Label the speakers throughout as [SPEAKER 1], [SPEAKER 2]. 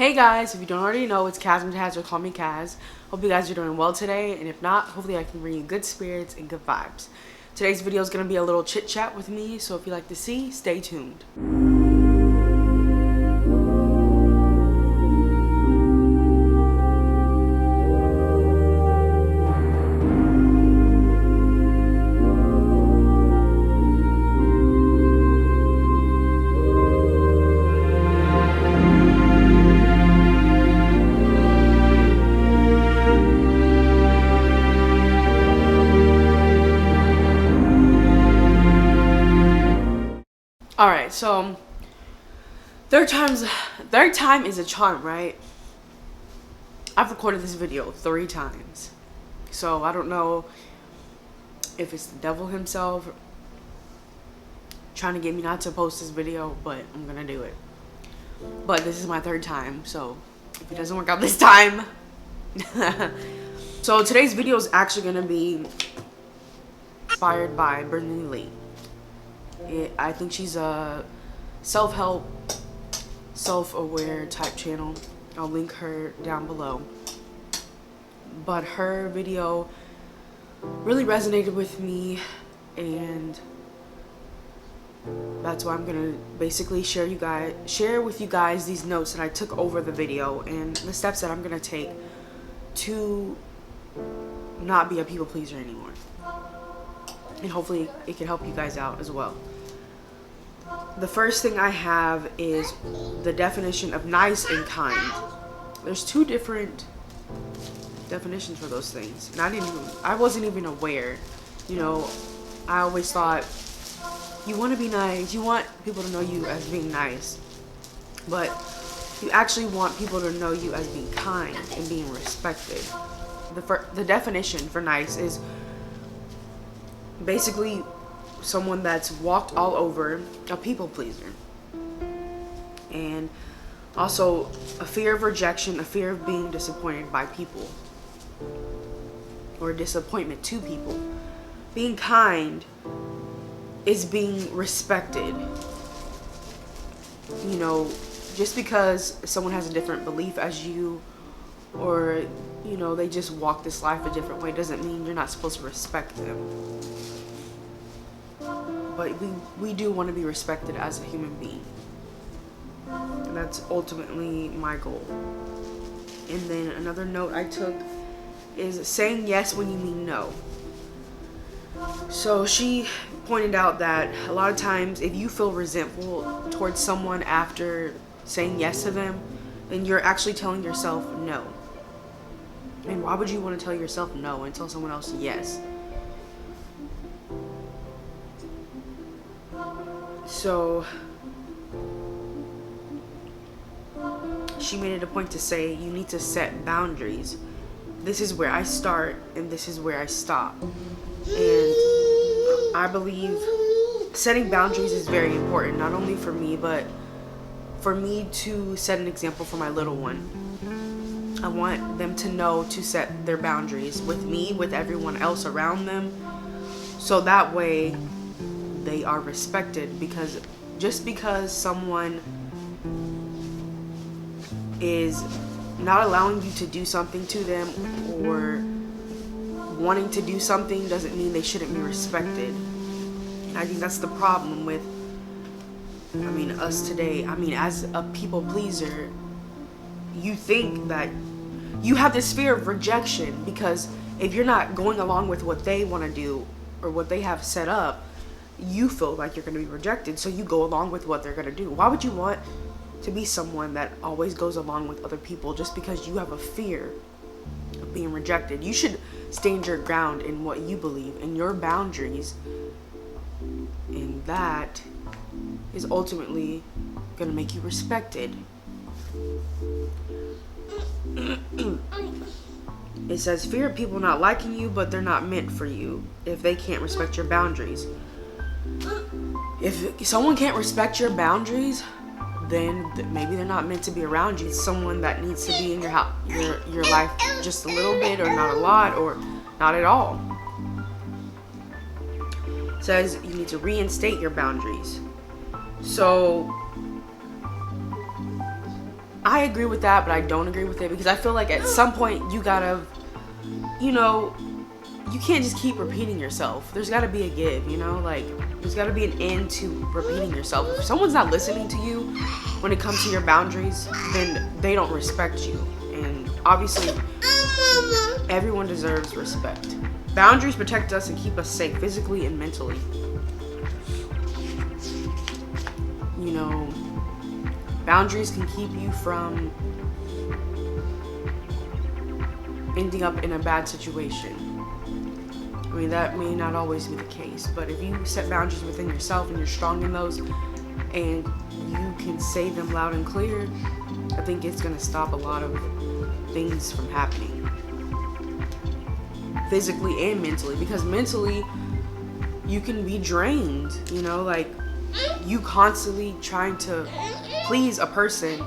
[SPEAKER 1] Hey guys, if you don't already know, it's Kaz and Taz, or call me Kaz. Hope you guys are doing well today, and if not, hopefully I can bring you good spirits and good vibes. Today's video is going to be a little chit chat with me, so if you like to see, stay tuned. Alright, so third time is a charm, right? I've recorded this video 3 times. So I don't know if it's the devil himself trying to get me not to post this video, but I'm gonna do it. But this is my 3rd time, so if it doesn't work out this time. So today's video is actually gonna be inspired by Breeny Lee. I think she's a self-help, self-aware type channel. I'll link her down below. But her video really resonated with me, and that's why I'm gonna basically share with you guys these notes that I took over the video and the steps that I'm gonna take to not be a people pleaser anymore. And hopefully it can help you guys out as well. The first thing I have is the definition of nice and kind. There's 2 different definitions for those things, and I wasn't even aware. You know, I always thought you want to be nice, you want people to know you as being nice, but you actually want people to know you as being kind and being respected. The definition for nice is basically someone that's walked all over, a people pleaser, and also a fear of rejection, a fear of being disappointed by people or disappointment to people. Being kind is being respected. You know, just because someone has a different belief as you, or you know, they just walk this life a different way, doesn't mean you're not supposed to respect them. But we do want to be respected as a human being. And that's ultimately my goal. And then another note I took is saying yes when you mean no. So she pointed out that a lot of times if you feel resentful towards someone after saying yes to them, then you're actually telling yourself no. And why would you want to tell yourself no and tell someone else yes? So she made it a point to say you need to set boundaries. This is where I start and this is where I stop. And I believe setting boundaries is very important, not only for me, but for me to set an example for my little one. I want them to know to set their boundaries with me, with everyone else around them, so that way they are respected. Because just because someone is not allowing you to do something to them or wanting to do something doesn't mean they shouldn't be respected. And I think that's the problem with, us today. As a people pleaser, you think that you have this fear of rejection, because if you're not going along with what they want to do or what they have set up, you feel like you're going to be rejected, so you go along with what they're going to do. Why would you want to be someone that always goes along with other people just because you have a fear of being rejected? You should stand your ground in what you believe, in your boundaries, and that is ultimately going to make you respected. It says, fear of people not liking you, but they're not meant for you if they can't respect your boundaries. If someone can't respect your boundaries, then maybe they're not meant to be around you. It's someone that needs to be in your life just a little bit, or not a lot, or not at all. It says you need to reinstate your boundaries. So I agree with that, but I don't agree with it, because I feel like at some point you gotta, you know, you can't just keep repeating yourself. There's gotta be a give, you know? Like, there's gotta be an end to repeating yourself. If someone's not listening to you when it comes to your boundaries, then they don't respect you. And obviously, everyone deserves respect. Boundaries protect us and keep us safe physically and mentally. You know, boundaries can keep you from ending up in a bad situation. I mean, that may not always be the case, but if you set boundaries within yourself and you're strong in those and you can say them loud and clear, I think it's going to stop a lot of things from happening. Physically and mentally, because mentally you can be drained, you know, like you constantly trying to please a person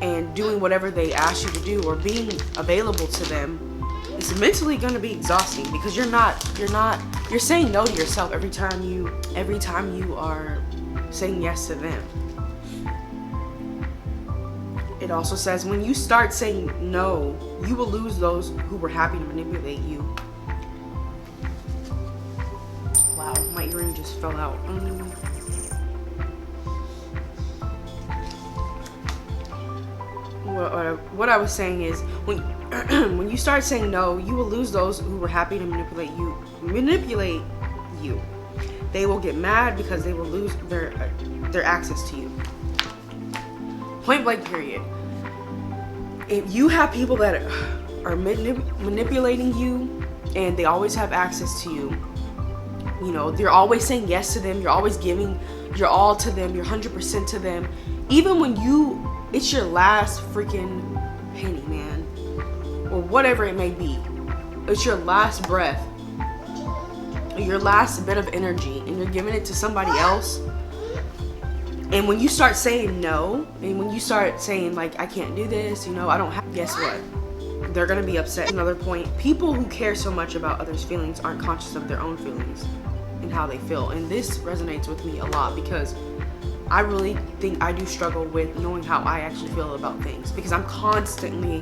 [SPEAKER 1] and doing whatever they ask you to do or being available to them. It's mentally going to be exhausting, because you're saying no to yourself every time you are saying yes to them. It also says when you start saying no, you will lose those who were happy to manipulate you. Wow, my earring just fell out. What I was saying is when you start saying no, you will lose those who were happy to manipulate you. They will get mad because they will lose their access to you. Point blank period. If you have people that are manipulating you and they always have access to you, you know, you're always saying yes to them, you're always giving your all to them, you're 100% to them, even when it's your last freaking penny, man, or whatever it may be. It's your last breath, or your last bit of energy, and you're giving it to somebody else. And when you start saying no, and when you start saying like, I can't do this, you know, I don't have, guess what? They're gonna be upset. Another point, people who care so much about others' feelings aren't conscious of their own feelings and how they feel. And this resonates with me a lot, because I really think I do struggle with knowing how I actually feel about things, because I'm constantly,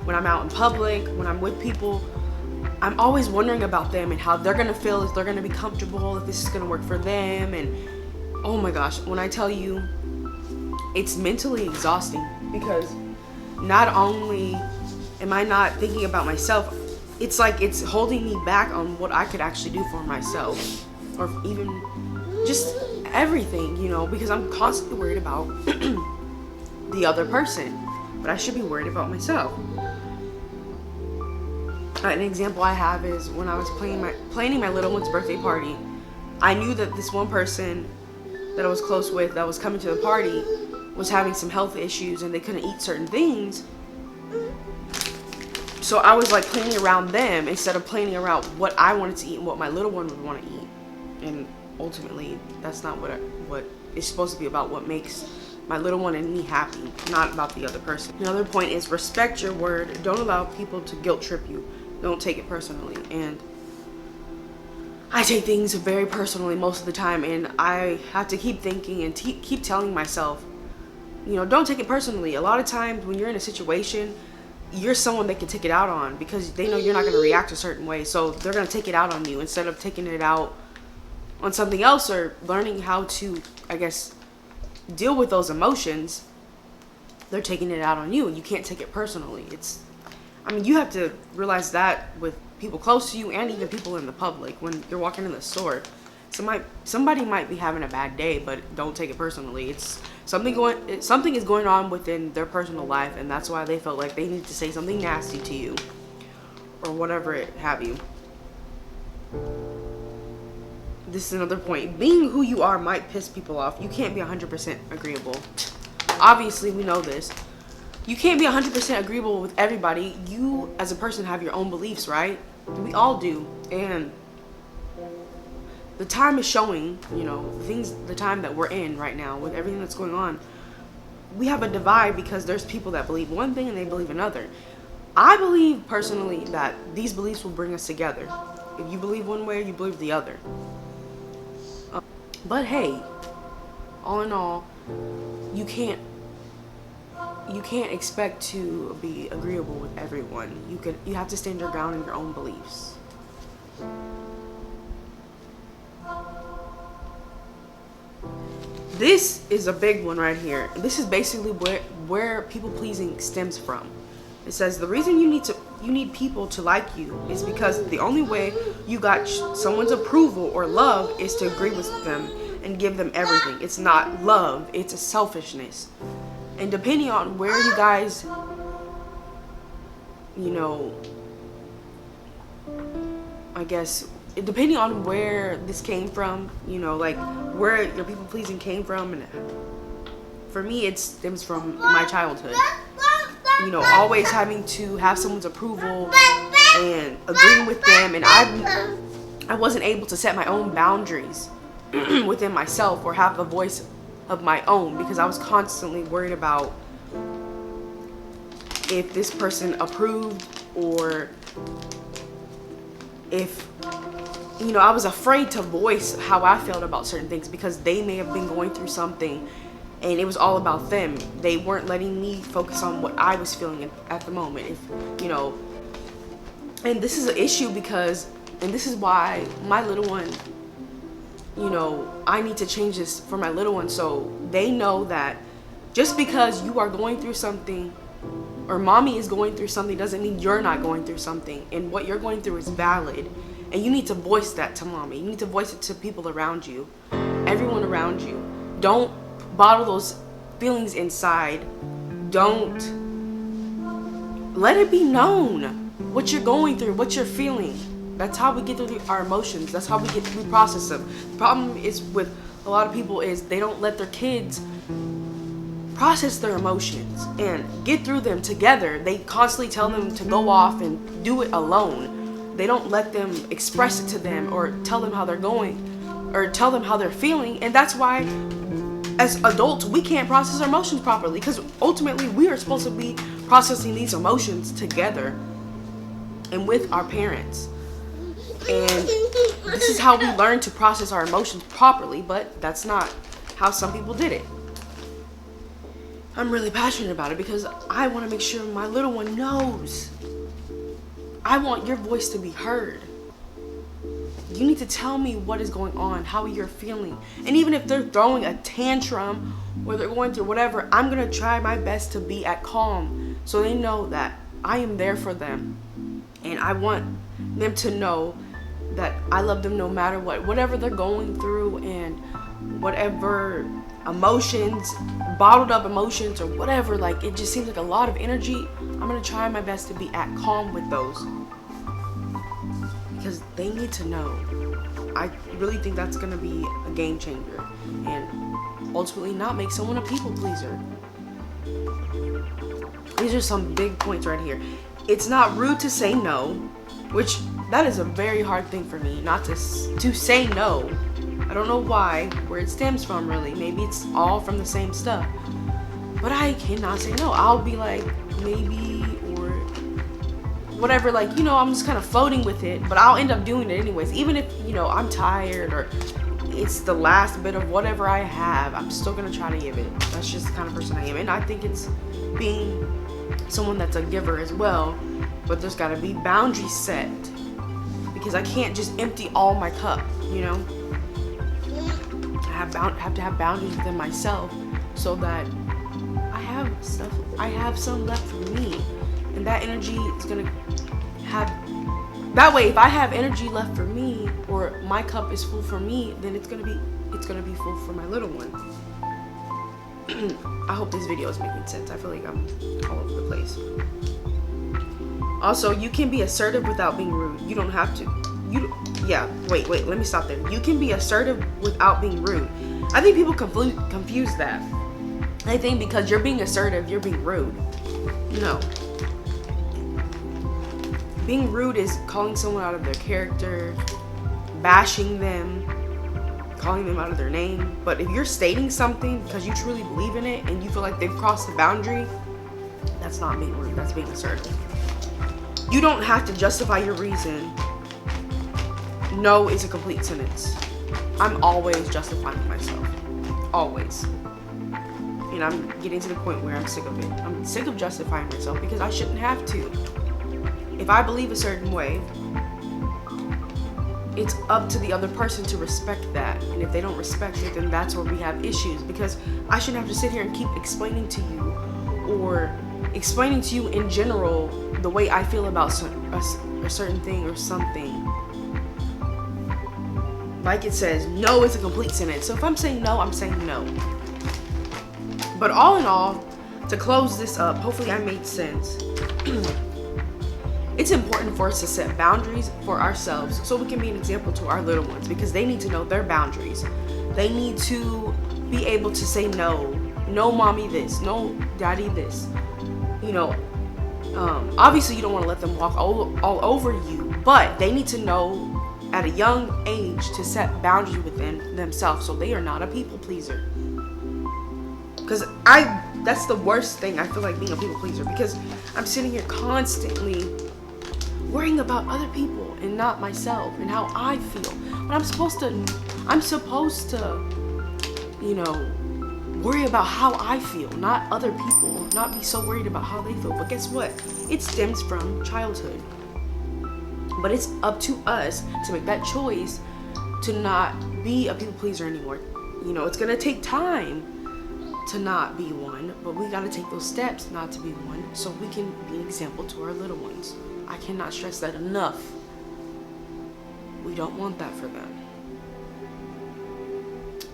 [SPEAKER 1] when I'm out in public, when I'm with people, I'm always wondering about them and how they're gonna feel, if they're gonna be comfortable, if this is gonna work for them. And oh my gosh, when I tell you, it's mentally exhausting, because not only am I not thinking about myself, it's like it's holding me back on what I could actually do for myself, or even just everything, you know, because I'm constantly worried about the other person, but I should be worried about myself. An example I have is when I was planning my little one's birthday party. I knew that this one person that I was close with that was coming to the party was having some health issues and they couldn't eat certain things. So I was like planning around them instead of planning around what I wanted to eat and what my little one would want to eat. And ultimately, that's not what it's supposed to be about. What makes my little one and me happy, not about the other person. Another point is respect your word. Don't allow people to guilt trip you. Don't take it personally. And I take things very personally most of the time, and I have to keep thinking and keep telling myself, you know, don't take it personally. A lot of times when you're in a situation, you're someone they can take it out on, because they know you're not going to react a certain way, so they're going to take it out on you instead of taking it out on something else or learning how to, I guess, deal with those emotions. They're taking it out on you, and you can't take it personally. You have to realize that with people close to you and even people in the public. When you're walking in the store, somebody might be having a bad day, but don't take it personally. It's something is going on within their personal life, and that's why they felt like they need to say something nasty to you or whatever it have you. This is another point. Being who you are might piss people off. You can't be 100% agreeable. Obviously, we know this. You can't be 100% agreeable with everybody. You, as a person, have your own beliefs, right? We all do. And the time is showing, you know, the time that we're in right now with everything that's going on. We have a divide because there's people that believe one thing and they believe another. I believe personally that these beliefs will bring us together. If you believe one way, you believe the other. But hey, all in all, you can't you can't expect to be agreeable with everyone. You have to stand your ground in your own beliefs. This is a big one right here. This is basically where people pleasing stems from. It says the reason you need people to like you is because the only way you got someone's approval or love is to agree with them and give them everything. It's not love, it's a selfishness. And depending on where you guys, I guess, depending on where this came from, like where your people pleasing came from, and for me it stems from my childhood. Always having to have someone's approval and agreeing with them, and I wasn't able to set my own boundaries within myself or have a voice of my own, because I was constantly worried about if this person approved, or if I was afraid to voice how I felt about certain things, because they may have been going through something and it was all about them. They weren't letting me focus on what I was feeling at the moment. And this is an issue because, and this is why my little one, I need to change this for my little one, so they know that just because you are going through something, or mommy is going through something, doesn't mean you're not going through something. And what you're going through is valid. And you need to voice that to mommy. You need to voice it to people around you, everyone around you. Don't bottle those feelings inside. Don't let it be known what you're going through, what you're feeling. That's how we get through our emotions. That's how we process them. The problem is with a lot of people is they don't let their kids process their emotions and get through them together. They constantly tell them to go off and do it alone. They don't let them express it to them or tell them how they're going or tell them how they're feeling. And that's why as adults, we can't process our emotions properly, because ultimately we are supposed to be processing these emotions together and with our parents. And this is how we learn to process our emotions properly, but that's not how some people did it. I'm really passionate about it because I want to make sure my little one knows. I want your voice to be heard. You need to tell me what is going on, how you're feeling. And even if they're throwing a tantrum or they're going through whatever, I'm going to try my best to be at calm so they know that I am there for them. And I want them to know that I love them no matter what. Whatever they're going through and whatever emotions, bottled up emotions or whatever, like it just seems like a lot of energy. I'm going to try my best to be at calm with those. Because they need to know. I really think that's going to be a game changer and ultimately not make someone a people pleaser. These are some big points right here. It's not rude to say no, which that is a very hard thing for me, not to say no. I don't know why, where it stems from really. Maybe it's all from the same stuff. But I cannot say no. I'll be like, maybe, or whatever, like, I'm just kind of floating with it, but I'll end up doing it anyways. Even if, I'm tired or it's the last bit of whatever I have, I'm still going to try to give it. That's just the kind of person I am. And I think it's being someone that's a giver as well, but there's got to be boundaries set because I can't just empty all my cup, I have to have boundaries within myself so that I have some left for me, and that energy is gonna have. That way, if I have energy left for me, or my cup is full for me, then it's gonna be full for my little one. I hope this video is making sense. I feel like I'm all over the place. Also, you can be assertive without being rude. You don't have to. Wait, let me stop there. You can be assertive without being rude. I think people confuse that. I think because you're being assertive, you're being rude. No. Being rude is calling someone out of their character, bashing them, calling them out of their name. But if you're stating something because you truly believe in it and you feel like they've crossed the boundary, that's not being rude, that's being assertive. You don't have to justify your reason. No is a complete sentence. I'm always justifying myself. Always. And I'm getting to the point where I'm sick of it. I'm sick of justifying myself because I shouldn't have to. If I believe a certain way, it's up to the other person to respect that. And if they don't respect it, then that's where we have issues. Because I shouldn't have to sit here and keep explaining to you, or explaining to you in general the way I feel about a certain thing or something. Like it says, no is a complete sentence. So if I'm saying no, I'm saying no. But all in all, to close this up, hopefully I made sense. It's important for us to set boundaries for ourselves so we can be an example to our little ones, because they need to know their boundaries. They need to be able to say no. No, mommy this. No, daddy this. You know, obviously you don't want to let them walk all over you, but they need to know at a young age to set boundaries within themselves so they are not a people pleaser. Because that's the worst thing, I feel like, being a people pleaser, because I'm sitting here constantly worrying about other people and not myself and how I feel. But I'm supposed to, you know, worry about how I feel, not other people, not be so worried about how they feel. But guess what? It stems from childhood. But it's up to us to make that choice to not be a people pleaser anymore. You know, it's gonna take time to not be one, but we gotta take those steps not to be one so we can be an example to our little ones. I cannot stress that enough. We don't want that for them.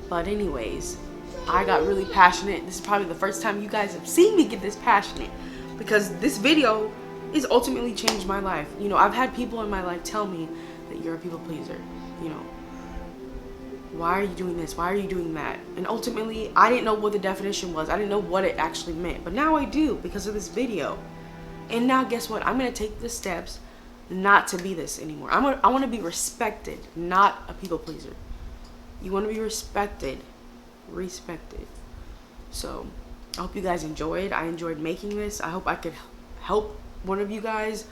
[SPEAKER 1] But anyways, I got really passionate. This is probably the first time you guys have seen me get this passionate, because this video is ultimately changed my life. You know, I've had people in my life tell me that you're a people pleaser. You know, why are you doing this? Why are you doing that? And ultimately, I didn't know what the definition was. I didn't know what it actually meant. But now I do, because of this video. And now guess what? I'm going to take the steps not to be this anymore. I want to be respected, not a people pleaser. You want to be respected. So I hope you guys enjoyed. I enjoyed making this. I hope I could help one of you guys.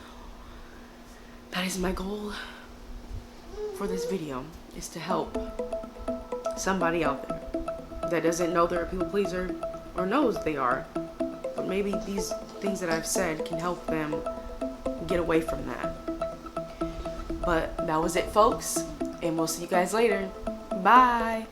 [SPEAKER 1] That is my goal for this video, is to help somebody out there that doesn't know they're a people pleaser, or knows they are, but maybe these things that I've said can help them get away from that. But that was it, folks, and we'll see you guys later. Bye.